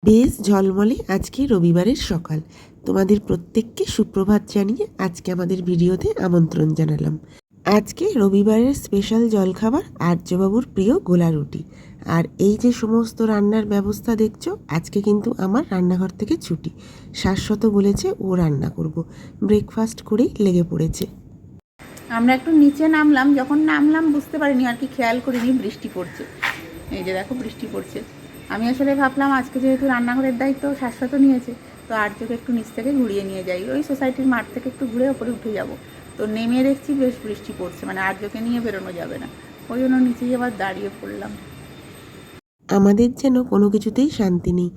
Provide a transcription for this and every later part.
বেশ ঝলমলে আজকে রবিবারের সকাল। তোমাদের প্রত্যেককে সুপ্রভাত জানিয়ে আজকে আমাদের ভিডিওতে আমন্ত্রণ জানালাম। আজকে রবিবারের স্পেশাল জলখাবার আর্যবাবুর প্রিয় গোলা রুটি। আর এই যে সমস্ত রান্নার ব্যবস্থা দেখছো, আজকে কিন্তু আমার রান্নাঘর থেকে ছুটি। শাশ্বত বলেছে ও রান্না করব। ব্রেকফাস্ট করেই লেগে পড়েছে। আমরা একটু নিচে নামলাম, যখন নামলাম বুঝতে পারিনি আর কি, খেয়াল করিনি বৃষ্টি পড়ছে। এই যে দেখো বৃষ্টি পড়ছে। আমি আসলে ভাবলাম আজকে যেহেতু রান্নাঘরের দায়িত্ব শাশ্বত নিয়েছে, তো আর্যকে একটু নিচ থেকে ঘুরিয়ে নিয়ে যাই, ওই সোসাইটির মাঠ থেকে একটু ঘুরে ওপরে উঠে যাব। তো নেমে দেখছি বেশ বৃষ্টি পড়ছে, মানে আর্যকে নিয়ে বেরোনো যাবে না, ওই জন্য নিচেই আবার দাঁড়িয়ে পড়লাম। আমাদের যেন কোনো কিছুতেই শান্তি নেই।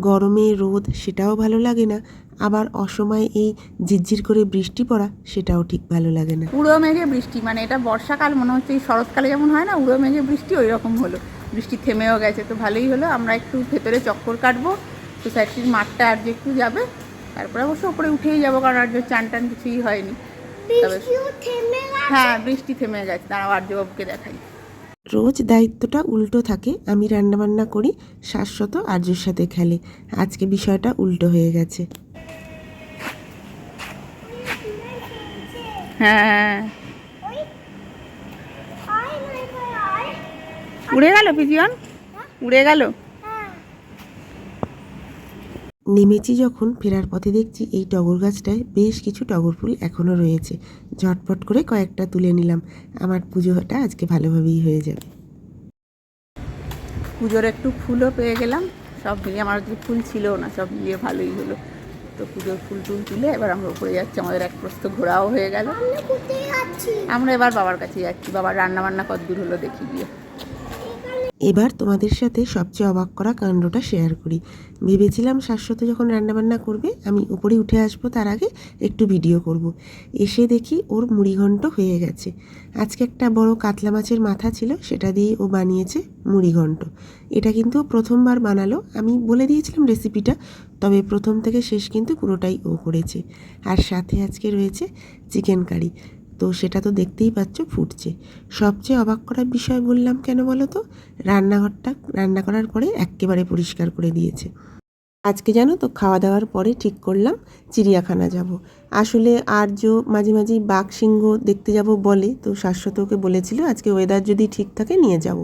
গরমে রোদ সেটাও ভালো লাগে না, আবার অসময়ে এই ঝিরঝির করে বৃষ্টি পড়া সেটাও ঠিক ভালো লাগে না। উড়ো মেঘে বৃষ্টি, মানে এটা বর্ষাকাল মনে হচ্ছে, এই শরৎকালে যেমন হয় না উড়ো মেঘে বৃষ্টি, ওই রকম হলো। বৃষ্টি থেমেও গেছে, তো ভালোই হলো। আমরা একটু ভেতরে চক্কর কাটবো, সোসাইটির মাঠটা আর যে একটু যাবে, তারপরে অবশ্য ওপরে উঠেই যাবো, কারণ আর যে চান টান কিছুই হয়নি। তবে হ্যাঁ, বৃষ্টি থেমে গেছে। দাঁড়াও আর্যবাবুকে দেখাই। রোজ দায়িত্বটা উল্টো থাকে, আমি রান্নাবান্না করি, শাশ্বত আর্যর সাথে খেলে। আজকে বিষয়টা উল্টো হয়ে গেছে। হ্যাঁ, উড়ে গেল পিজিয়ন, উড়ে গেল। নেমেছি যখন, ফেরার পথে দেখছি এই টগর গাছটায় বেশ কিছু টগর ফুল এখনও রয়েছে। ঝটপট করে কয়েকটা তুলে নিলাম, আমার পুজোটা আজকে ভালোভাবেই হয়ে যাবে। পুজোর একটু ফুলও পেয়ে গেলাম, সব মিলিয়ে আমার যে ফুল ছিল না, সব মিলিয়ে ভালোই হলো। তো পুজোর ফুল টুল তুলে এবার আমরা উপরে যাচ্ছি, আমাদের এক প্রস্ত ঘোরাও হয়ে গেল। আমরা এবার বাবার কাছে যাচ্ছি, বাবার রান্না বান্না কতদূর হলো দেখি গিয়ে। এবার তোমাদের সাথে সবচেয়ে অবাক করা কাণ্ডটা শেয়ার করি। ভেবেছিলাম শাশ্বত যখন রান্নাবান্না করবে আমি উপরে উঠে আসবো, তার আগে একটু ভিডিও করব। এসে দেখি ওর মুড়িঘণ্ট হয়ে গেছে। আজকে একটা বড় কাতলা মাছের মাথা ছিল, সেটা দিয়ে ও বানিয়েছে মুড়িঘণ্ট। এটা কিন্তু প্রথমবার বানালো, আমি বলে দিয়েছিলাম রেসিপিটা, তবে প্রথম থেকে শেষ কিন্তু পুরোটাই ও করেছে। আর সাথে আজকে রয়েছে চিকেন কারি, তো সেটা তো দেখতেই পাচ্ছ ফুটছে। সবচেয়ে অবাক করার বিষয় বললাম কেন বলো তো, রান্নাঘরটা রান্না করার পরে একেবারে পরিষ্কার করে দিয়েছে। আজকে জানো তো, খাওয়া দাওয়ার পরে ঠিক করলাম চিড়িয়াখানা যাব। আসলে আর্য মাঝে মাঝেই বাঘ সিংহ দেখতে যাব বলে, তো শাশ্বত ওকে বলেছিল আজকে ওয়েদার যদি ঠিক থাকে নিয়ে যাব।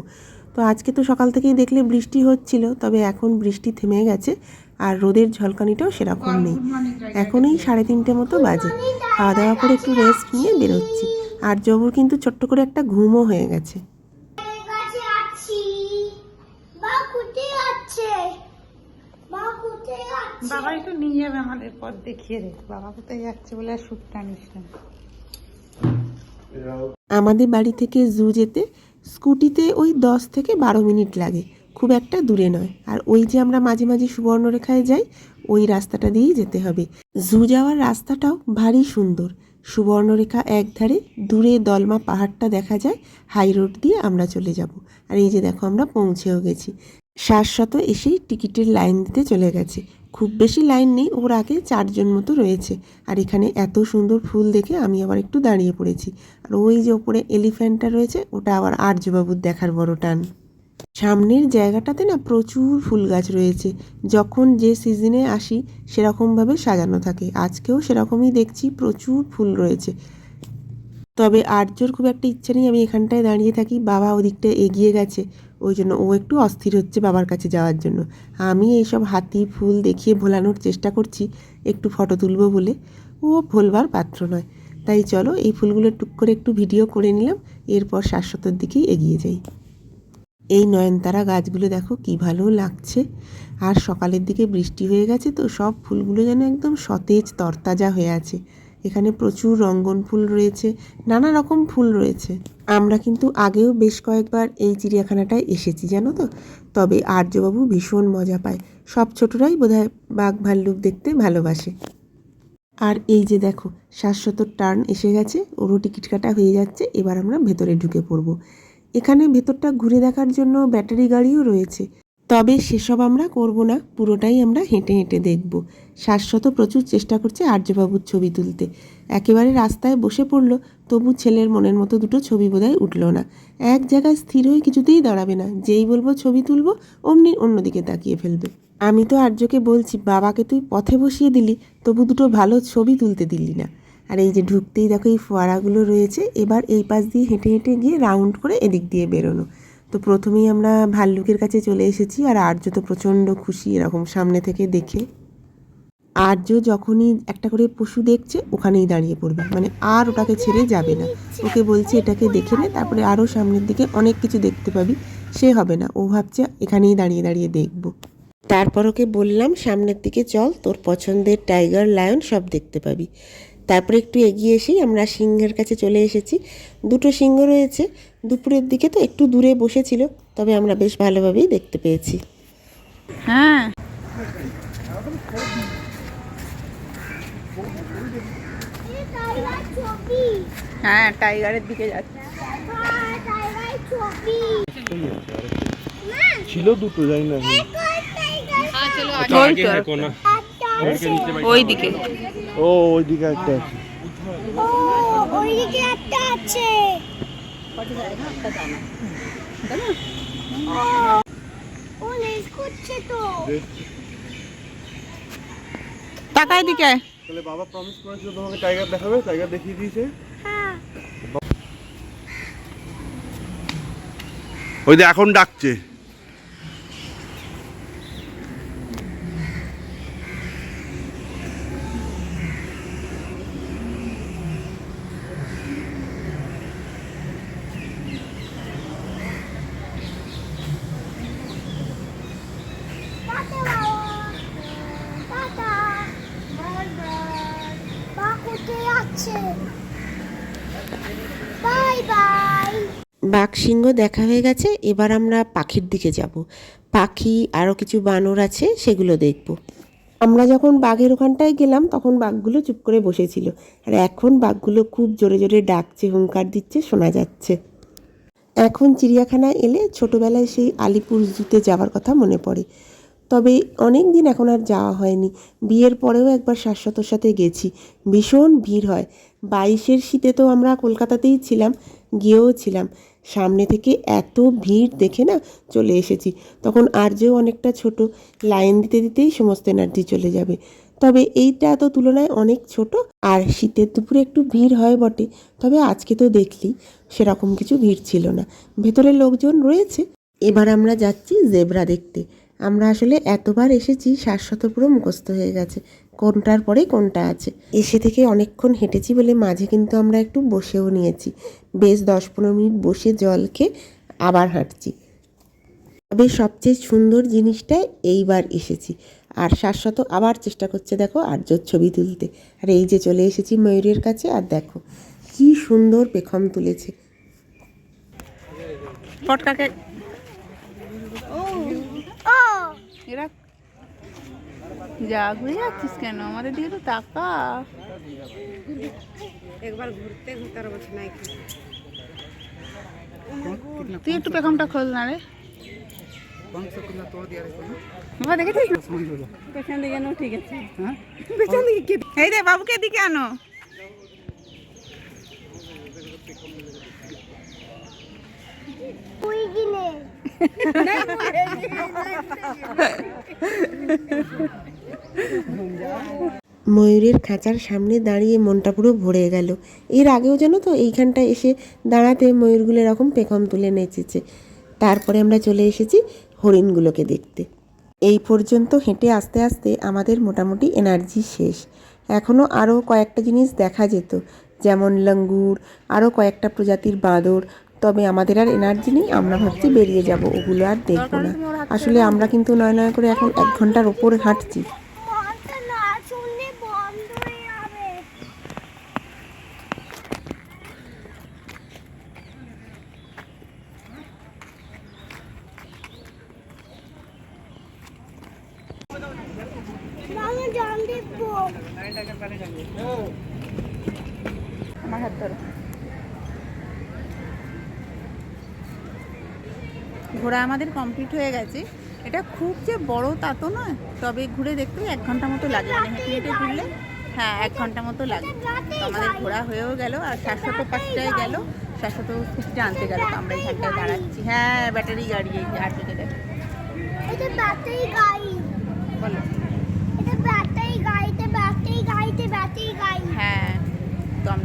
তো আজকে তো সকাল থেকেই দেখলে বৃষ্টি হচ্ছিল, তবে এখন বৃষ্টি থেমে গেছে আর রোদের ঝলকানিটাও সেরকম নেই। এখনই 3:30 মতো বাজে। খাওয়া দাওয়া করে একটু রেস্ট নিয়ে বেরোচ্ছি। আর জবুর কিন্তু ছোট্ট করে একটা ঘুমও হয়ে গেছে। বাবা একটু নিয়ে যাবে আমাদের, পথ দেখিয়ে রে, বাবা কোথায় যাচ্ছে বলে আর সুট টানিস না। আমাদের বাড়ি থেকে জু যেতে স্কুটিতে ওই 10 থেকে 12 মিনিট লাগে, খুব একটা দূরে নয়। আর ওই যে আমরা মাঝে মাঝে সুবর্ণরেখায় যাই, ওই রাস্তাটা দিয়েই যেতে হবে। জু যাওয়ার রাস্তাটাও ভারী সুন্দর। সুবর্ণরেখা একধারে, দূরে দলমা পাহাড়টা দেখা যায়। হাই রোড দিয়ে আমরা চলে যাব। আর এই যে দেখো আমরা পৌঁছেও গেছি। শাশ্বত এসেই টিকিটের লাইন দিতে চলে গেছে। খুব বেশি লাইন নেই, ওর আগে 4 জন মতো রয়েছে। আর এখানে এত সুন্দর ফুল দেখে আমি আবার একটু দাঁড়িয়ে পড়েছি। আর ওই যে ওপরে এলিফ্যান্টটা রয়েছে, ওটা আবার আর্যবাবুর দেখার বড় টান। সামনের জায়গাটাতে না প্রচুর ফুল গাছ রয়েছে, যখন যে সিজনে আসি সেরকমভাবে সাজানো থাকে। আজকেও সেরকমই দেখছি, প্রচুর ফুল রয়েছে। তবে আর্যর খুব একটা ইচ্ছা নেই আমি এখানটায় দাঁড়িয়ে থাকি, বাবা ওদিকটায় এগিয়ে গেছে, ওই জন্য ও একটু অস্থির হচ্ছে বাবার কাছে যাওয়ার জন্য। আমি এইসব হাতি ফুল দেখিয়ে ভোলানোর চেষ্টা করছি, একটু ফটো তুলবো বলে। ও ভোলবার পাত্র নয়। তাই চলো এই ফুলগুলো টুক করে একটু ভিডিও করে নিলাম, এরপর শাশ্বতর দিকেই এগিয়ে যাই। এই নয়নতারা গাছগুলো দেখো কি ভালো লাগছে। আর সকালের দিকে বৃষ্টি হয়ে গেছে, তো সব ফুলগুলো যেন একদম সতেজ তরতাজা হয়ে আছে। এখানে প্রচুর রঙ্গন ফুল রয়েছে, নানা রকম ফুল রয়েছে। আমরা কিন্তু আগেও বেশ কয়েকবার এই চিড়িয়াখানাটায় এসেছি জানো তো। তবে আর্যবাবু ভীষণ মজা পায়, সব ছোটরাই বোধহয় বাঘ ভাল্লুক দেখতে ভালোবাসে। আর এই যে দেখো শাশ্বতর টার্ন এসে গেছে, ওরও টিকিট কাটা হয়ে যাচ্ছে। এবার আমরা ভেতরে ঢুকে পড়ব। এখানে ভেতরটা ঘুরে দেখার জন্য ব্যাটারি গাড়িও রয়েছে, তবে সেসব আমরা করব না, পুরোটাই আমরা হেঁটে হেঁটে দেখব। শাশ্বত প্রচুর চেষ্টা করছে আর্যবাবুর ছবি তুলতে। একেবারে রাস্তায় বসে পড়লো, তবু ছেলের মনের মতো দুটো ছবি বোধহয় উঠল না। এক জায়গায় স্থির হয়ে কিছুতেই দাঁড়াবে না, যেই বলবো ছবি তুলবো অমনি অন্যদিকে তাকিয়ে ফেলবে। আমি তো আর্যকে বলছি, বাবাকে তুই পথে বসিয়ে দিলি, তবু দুটো ভালো ছবি তুলতে দিলি না। আর এই যে ঢুকতেই দেখো এই ফোয়ারাগুলো রয়েছে, এবার এই পাশ দিয়ে হেঁটে হেঁটে গিয়ে রাউন্ড করে এদিক দিয়ে বেরোনো। তো প্রথমেই আমরা ভাল্লুকের কাছে চলে এসেছি, আর আর্য তো প্রচণ্ড খুশি এরকম সামনে থেকে দেখে। আর্য যখনই একটা করে পশু দেখছে ওখানেই দাঁড়িয়ে পড়বে, মানে আর ওটাকে ছেড়ে যাবে না। ওকে বলছে এটাকে দেখে নে, তারপরে আরও সামনের দিকে অনেক কিছু দেখতে পাবি। সে হবে না, ও ভাবছে এখানেই দাঁড়িয়ে দাঁড়িয়ে দেখবো। তারপর ওকে বললাম সামনের দিকে চল, তোর পছন্দের টাইগার, লায়ন সব দেখতে পাবি। তারপরে একটু এগিয়ে এসেই আমরা সিংহের কাছে চলে এসেছি। দুটো সিংহ রয়েছে, দুপুরের দিকে তো একটু দূরে বসেছিল, তবে আমরা বেশ ভালোভাবেই দেখতে পেয়েছি। হ্যাঁ হ্যাঁ টাইগারের দিকে যাচ্ছে। ছিল দুটো, জানি না। ওই দিকে ও ওইদিকে একটা আছে। ওইদিকে একটা আছে। ও লেজ করছে তো। টাকা দিকে। তাহলে বাবা প্রমিস করেছিল তোমাকে টাইগার দেখাবে, টাইগার দেখিয়ে দিয়েছে। হ্যাঁ ওই যে এখন ডাকছে। টাটা বাবা, টাটা। মা কোথায় আছে? Bye bye. বাঘ সিংহ দেখা হয়ে গেছে, এবার আমরা পাখির দিকে যাব। পাখি আরও কিছু বানর আছে, সেগুলো দেখব। আমরা যখন বাঘের ওখানটায় গেলাম তখন বাঘগুলো চুপ করে বসেছিল, আর এখন বাঘগুলো খুব জোরে জোরে ডাকছে, হুঙ্কার দিচ্ছে, শোনা যাচ্ছে। এখন চিড়িয়াখানায় এলে ছোটোবেলায় সেই আলিপুর জুতে যাওয়ার কথা মনে পড়ে, তবে অনেক দিন এখন আর যাওয়া হয়নি। বিয়ের পরেও একবার শাশ্বতর সাথে গেছি, ভীষণ ভিড় হয়। 22-এর শীতে তো আমরা কলকাতাতেই ছিলাম, গিয়েও ছিলাম। সামনে থেকে এত ভিড় দেখে না চলে এসেছি। তখন আর্যও অনেকটা ছোট, লাইন দিতে দিতেই সমস্ত এনার্জি চলে যাবে। তবে এইটা তো তুলনায় অনেক ছোট, আর শীতের দুপুরে একটু ভিড় হয় বটে, তবে আজকে তো দেখলি সেরকম কিছু ভিড় ছিল না, ভেতরে লোকজন রয়েছে। এবার আমরা যাচ্ছি জেব্রা দেখতে। আমরা আসলে এতবার এসেছি শাশ্বত পুরো মুখস্থ হয়ে গেছে কোনটার পরে কোনটা আছে। এসে থেকে অনেকক্ষণ হেঁটেছি বলে মাঝে কিন্তু আমরা একটু বসেও নিয়েছি, বেশ 10-15 মিনিট বসে জল খেয়ে আবার হাঁটছি। তবে সবচেয়ে সুন্দর জিনিসটা এইবার এসেছি, আর শাশ্বত আবার চেষ্টা করছে দেখো আর্যর ছবি তুলতে। আর এই যে চলে এসেছি ময়ূরের কাছে, আর দেখো কি সুন্দর পেখম তুলেছে। পটকাকে ও এরা যা ঘুরে যাচ্ছিস কেন? আমাদের দিকে তো টাকা একবার ঘুরতে ঘুরতে আর বলছি নাই। তুই একটু পেখমটা খোল না রে বাবা, দেখেছিস পেছন দিকে নো, ঠিক আছে। হ্যাঁ পেছন দিকে এই রে বাবুকে এদিকে আনো। তুই গিনে ময়ূরের খাঁচার সামনে দাঁড়িয়ে মনটা পুরো ভরে গেল। এর আগেও জানো তো এইখানটায় এসে দাঁড়াতে ময়ূরগুলো এরকম পেখম তুলে নেচেছে। তারপরে আমরা চলে এসেছি হরিণগুলোকে দেখতে। এই পর্যন্ত হেঁটে আস্তে আস্তে আমাদের মোটামুটি এনার্জি শেষ। এখনও আরও কয়েকটা জিনিস দেখা যেত, যেমন লঙ্গুর, আরও কয়েকটা প্রজাতির বাঁদর, তবে আমাদের আর এনার্জি নেই। আমরা ভাবছি বেরিয়ে যাব, ওগুলো আর দেখবো না। আসলে আমরা কিন্তু নয় নয় করে এখন 1 ঘন্টার ওপর হাঁটছি। মনটা না শুনলে বন্ধ হয়ে যাবে। আমি জল দেখবো। আমার হাত ধরো। ঘোরা আমাদের কমপ্লিট হয়ে গেছে। এটা খুব যে বড় তা তো নয়, তবে ঘুরে দেখতে 1 ঘন্টা মতো লাগে, মানে হেঁটে হেঁটে ঘুরলে হ্যাঁ 1 ঘন্টা মতো লাগে। তো আমাদের ঘোরা হয়েও গেল, আর শাশ্বত পাশটায় গেল, শাশ্বত খুঁজতে আনতে গেল। তো আমরা এখানটায় দাঁড়াচ্ছি। হ্যাঁ ব্যাটারি গাড়ি, এই যে আর দিকে দেখো। এটা ব্যাটারি গাড়ি।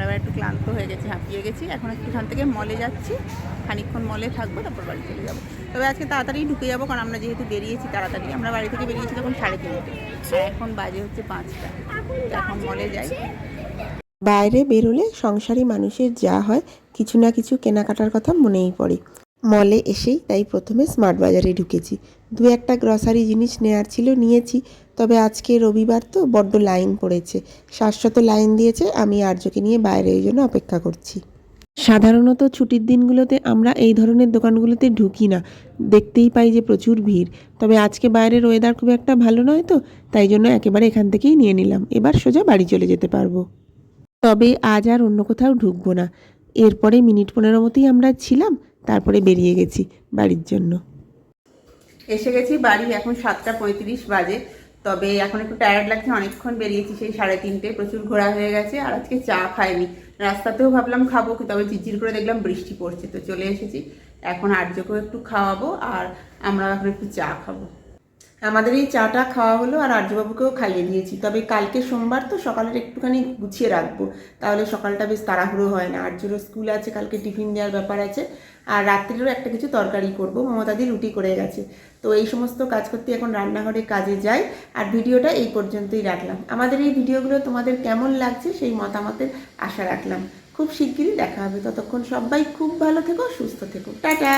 আমরা এবার একটু ক্লান্ত হয়ে গেছি, হাঁপিয়ে গেছি। এখন একটুখান থেকে মলে যাচ্ছি, খানিকক্ষণ মলে থাকবো, তারপর বাড়ি চলে যাবো। তবে আজকে তাড়াতাড়ি ঢুকে যাবো, কারণ আমরা যেহেতু বেরিয়েছি তাড়াতাড়ি। আমরা বাড়ি থেকে বেরিয়েছি তখন 3:30, আর এখন বাজে হচ্ছে 5টা। তো এখন মলে যাই। বাইরে বেরোলে সংসারী মানুষের যা হয়, কিছু না কিছু কেনাকাটার কথা মনেই পড়ে। মলে এসেই তাই প্রথমে স্মার্ট বাজারে ঢুকেছি। দু একটা গ্রসারি জিনিস নেওয়ার ছিল, নিয়েছি। তবে আজকে রবিবার তো বড্ড লাইন পড়েছে, শাশ্বত লাইন দিয়েছে। আমি আর্যকে নিয়ে বাইরে এই জন্য অপেক্ষা করছি। সাধারণত ছুটির দিনগুলোতে আমরা এই ধরনের দোকানগুলোতে ঢুকি না, দেখতেই পাই যে প্রচুর ভিড়। তবে আজকে বাইরের ওয়েদার খুব একটা ভালো নয় তো, তাই জন্য একেবারে এখান থেকেই নিয়ে নিলাম। এবার সোজা বাড়ি চলে যেতে পারবো। তবে আজ আর অন্য কোথাও ঢুকবো না। এরপরে মিনিট 15 মতোই আমরা ছিলাম, তারপরে বেরিয়ে গেছি বাড়ির জন্য। এসে গেছি বাড়ি, এখন 7:35 বাজে। তবে এখন একটু টায়ার্ড লাগছে, অনেকক্ষণ বেরিয়েছি, সেই 3:30। প্রচুর ঘোরা হয়ে গেছে, আর আজকে চা খাইনি। রাস্তাতেও ভাবলাম খাবো, তবে ঝিরঝির করে দেখলাম বৃষ্টি পড়ছে, তো চলে এসেছি। এখন আর্যকেও একটু খাওয়াবো, আর আমরা এখন একটু চা খাবো। আমাদের এই চাটা খাওয়া হলো, আর আর্যবাবুকেও খাইয়ে দিয়েছি। তবে কালকে সোমবার তো সকালের একটুখানি গুছিয়ে রাখবো, তাহলে সকালটা বেশ তাড়াহুড়ো হয় না। আর্যরও স্কুল আছে, কালকে টিফিন দেওয়ার ব্যাপার আছে। আর রাত্রিরও একটা কিছু তরকারি করব, মমতাদি রুটি করে গেছে। তো এই সমস্ত কাজ করতে এখন রান্নাঘরে কাজে যাই। আর ভিডিওটা এই পর্যন্তই রাখলাম। আমাদের এই ভিডিওগুলো তোমাদের কেমন লাগছে সেই মতামতের আশা রাখলাম। খুব শিগগিরই দেখা হবে, ততক্ষণ সবাই খুব ভালো থেকো, সুস্থ থেকো, টাটা।